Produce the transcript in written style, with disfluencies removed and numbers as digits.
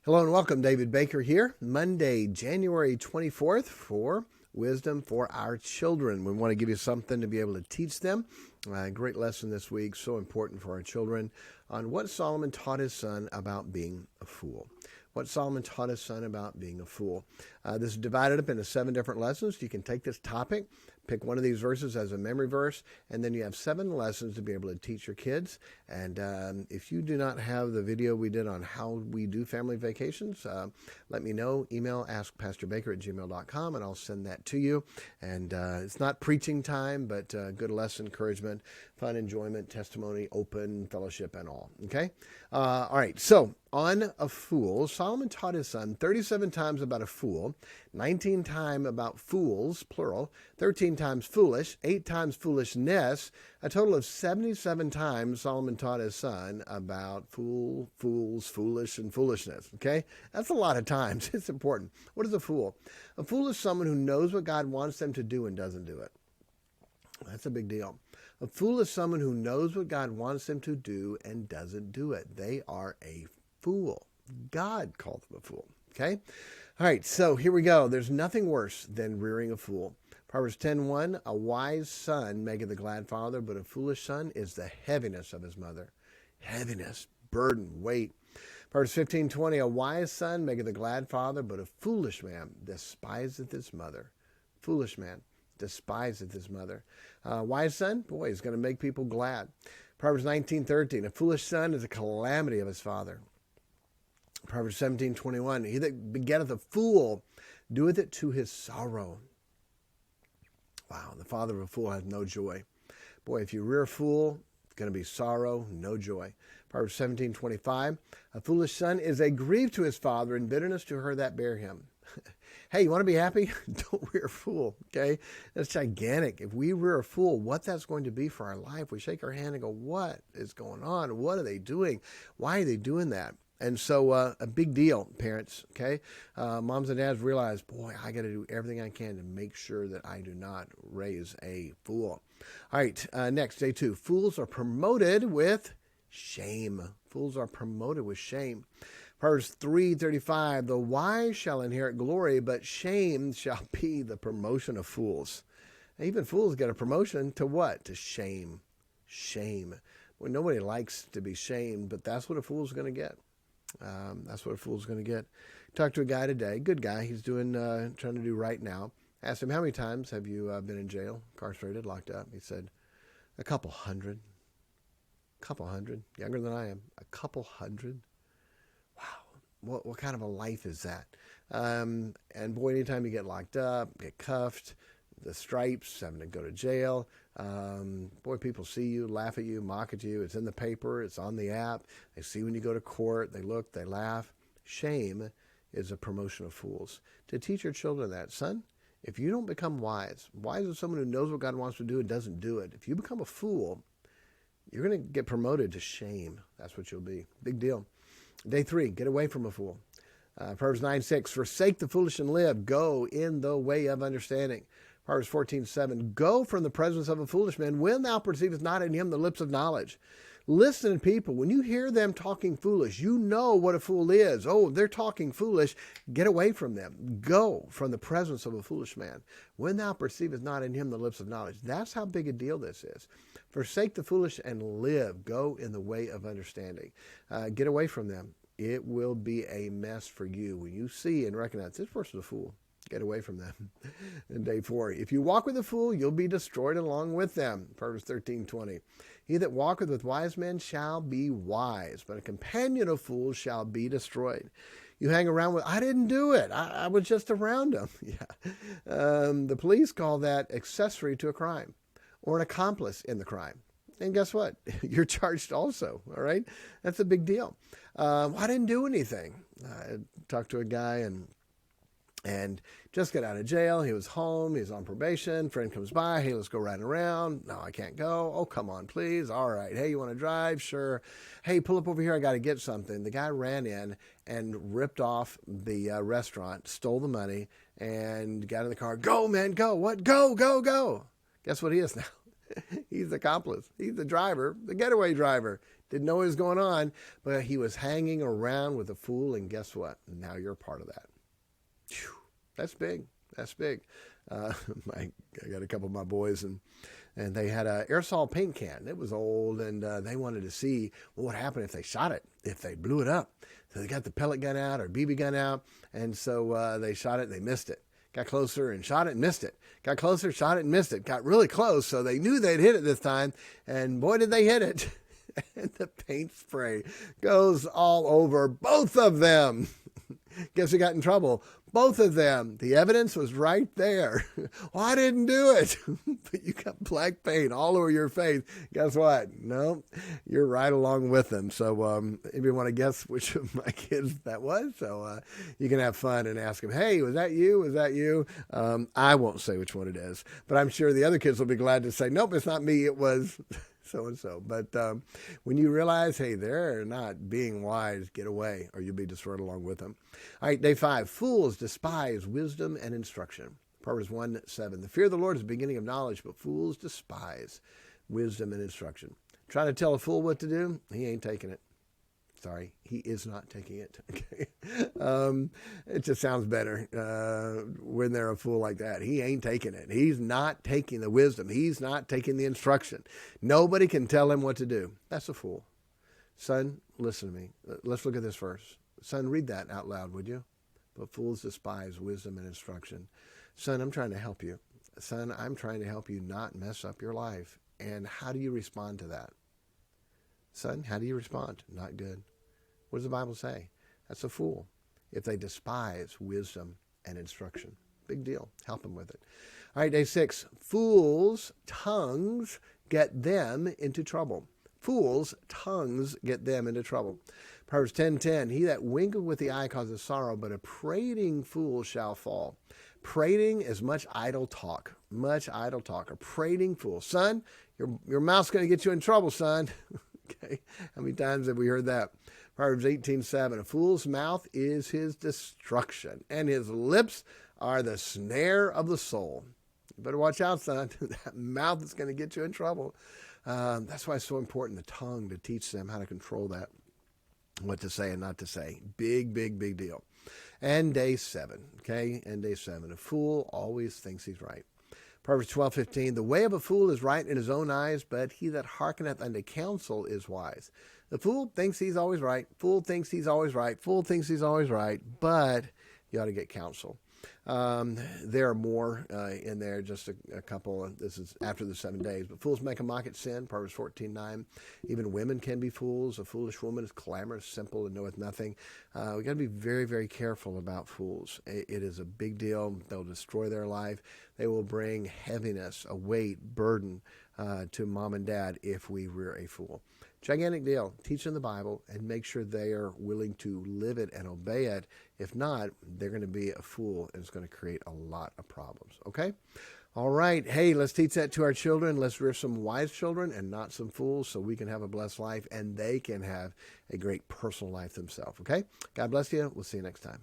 Hello and welcome. David Baker here. Monday, January 24th for Wisdom for Our Children. We want to give you something to be able to teach them. Great lesson this week, so important for our children, on what Solomon taught his son about being a fool. What Solomon taught his son about being a fool. This is divided up into 7 different lessons. You can take this topic, pick one of these verses as a memory verse, and then you have 7 lessons to be able to teach your kids. And if you do not have the video we did on how we do family vacations, let me know. Email askpastorbaker@gmail.com, and I'll send that to you. And it's not preaching time, but good lesson, encouragement, fun, enjoyment, testimony, open fellowship, and all. Okay? All right, so on a fool, Solomon taught his son 37 times about a fool, 19 times about fools, plural, 13 times foolish, 8 times foolishness, a total of 77 times Solomon taught his son about fools, foolish, and foolishness. Okay? That's a lot of times. It's important. What is a fool? A fool is someone who knows what God wants them to do and doesn't do it. That's a big deal. A fool is someone who knows what God wants them to do and doesn't do it. They are a fool. God called them a fool. Okay? All right, so here we go. There's nothing worse than rearing a fool. Proverbs 10:1, a wise son maketh a glad father, but a foolish son is the heaviness of his mother. Heaviness, burden, weight. Proverbs 15:20, a wise son maketh a glad father, but a foolish man despiseth his mother. Foolish man despiseth his mother. Wise son, boy, is going to make people glad. Proverbs 19:13, a foolish son is a calamity of his father. Proverbs 17:21, he that begetteth a fool doeth it to his sorrow. Wow, the father of a fool has no joy. Boy, if you rear a fool, it's going to be sorrow, no joy. Proverbs 17:25, a foolish son is a grief to his father, and bitterness to her that bear him. Hey, you want to be happy? Don't rear a fool, okay? That's gigantic. If we rear a fool, what that's going to be for our life, we shake our hand and go, what is going on? What are they doing? Why are they doing that? And so a big deal, parents, okay? Moms and dads realize, boy, I got to do everything I can to make sure that I do not raise a fool. All right, next, day 2. Fools are promoted with shame. Fools are promoted with shame. Proverbs 3:35, the wise shall inherit glory, but shame shall be the promotion of fools. Even fools get a promotion to what? To shame. Shame. Well, nobody likes to be shamed, but that's what a fool's going to get. That's what a fool's going to get. Talked to a guy today, good guy. He's doing, trying to do right now. Asked him, how many times have you been in jail, incarcerated, locked up? He said, a couple hundred. Couple hundred. Younger than I am. A couple hundred. Wow. What kind of a life is that? And boy, anytime you get locked up, get cuffed, the stripes, having to go to jail, boy, people see you, laugh at you, mock at you. It's in the paper. It's on the app. They see when you go to court. They look, they laugh. Shame is a promotion of fools. To teach your children that, son, if you don't become wise is someone who knows what God wants to do and doesn't do it. If you become a fool, you're going to get promoted to shame. That's what you'll be. Big deal. Day 3, get away from a fool. Proverbs 9:6, forsake the foolish and live. Go in the way of understanding. Proverbs 14:7, go from the presence of a foolish man when thou perceivest not in him the lips of knowledge. Listen to people. When you hear them talking foolish, you know what a fool is. Oh, they're talking foolish. Get away from them. Go from the presence of a foolish man when thou perceivest not in him the lips of knowledge. That's how big a deal this is. Forsake the foolish and live. Go in the way of understanding. Get away from them. It will be a mess for you when you see and recognize this person's a fool. Get away from them. And day 4, if you walk with a fool, you'll be destroyed along with them. Proverbs 13:20. He that walketh with wise men shall be wise, but a companion of fools shall be destroyed. You hang around with, I didn't do it. I was just around them. Yeah. The police call that accessory to a crime or an accomplice in the crime. And guess what? You're charged also, all right? That's a big deal. I didn't do anything. I talked to a guy and just got out of jail. He was home. He was on probation. Friend comes by. Hey, let's go riding around. No, I can't go. Oh, come on, please. All right. Hey, you want to drive? Sure. Hey, pull up over here. I got to get something. The guy ran in and ripped off the restaurant, stole the money, and got in the car. Go, man, go. What? Go, go, go. Guess what he is now? He's the accomplice. He's the driver, the getaway driver. Didn't know what was going on, but he was hanging around with a fool, and guess what? Now you're a part of that. Whew, that's big. That's big. I got a couple of my boys, and they had an aerosol paint can. It was old, and they wanted to see what would happen if they shot it, if they blew it up. So they got the pellet gun out or BB gun out, and so they shot it, and they missed it. Got closer and shot it and missed it. Got closer, shot it and missed it. Got really close, so they knew they'd hit it this time, and boy, did they hit it. And the paint spray goes all over both of them. Guess who got in trouble? Both of them. The evidence was right there. Well, I didn't do it. But you got black paint all over your face. Guess what? No, you're right along with them. So if you want to guess which of my kids that was, so you can have fun and ask them, hey, was that you? Was that you? I won't say which one it is. But I'm sure the other kids will be glad to say, nope, it's not me. It was so-and-so. But when you realize, hey, they're not being wise, get away, or you'll be destroyed along with them. All right, day 5, fools despise wisdom and instruction. Proverbs 1:7. The fear of the Lord is the beginning of knowledge, but fools despise wisdom and instruction. Trying to tell a fool what to do, he ain't taking it. Sorry, he is not taking it. Okay, it just sounds better when they're a fool like that. He ain't taking it. He's not taking the wisdom. He's not taking the instruction. Nobody can tell him what to do. That's a fool. Son, listen to me. Let's look at this verse. Son, read that out loud, would you? But fools despise wisdom and instruction. Son, I'm trying to help you. Son, I'm trying to help you not mess up your life. And how do you respond to that? Son, how do you respond? Not good. What does the Bible say? That's a fool. If they despise wisdom and instruction. Big deal. Help them with it. All right, day 6. Fools' tongues get them into trouble. Fools' tongues get them into trouble. Proverbs 10:10. He that winketh with the eye causes sorrow, but a prating fool shall fall. Prating is much idle talk. Much idle talk. A prating fool. Son, your mouth's going to get you in trouble, son. Okay. How many times have we heard that? Proverbs 18:7. A fool's mouth is his destruction, and his lips are the snare of the soul. You better watch out, son. That mouth is going to get you in trouble. That's why it's so important, the tongue, to teach them how to control that, what to say and not to say. Big, big, big deal. And day 7. Okay. And day 7. A fool always thinks he's right. Proverbs 12:15, the way of a fool is right in his own eyes, but he that hearkeneth unto counsel is wise. The fool thinks he's always right. Fool thinks he's always right. Fool thinks he's always right, but you ought to get counsel. There are more in there, just a couple. This is after the 7 days. But fools make a mock at sin, Proverbs 14:9. Even women can be fools. A foolish woman is clamorous, simple, and knoweth nothing. We've got to be very, very careful about fools. It is a big deal. They'll destroy their life. They will bring heaviness, a weight, burden to mom and dad if we rear a fool. Gigantic deal. Teach them the Bible and make sure they are willing to live it and obey it. If not, they're going to be a fool, and it's going to create a lot of problems. Okay? All right. Hey, let's teach that to our children. Let's rear some wise children and not some fools so we can have a blessed life and they can have a great personal life themselves. Okay? God bless you. We'll see you next time.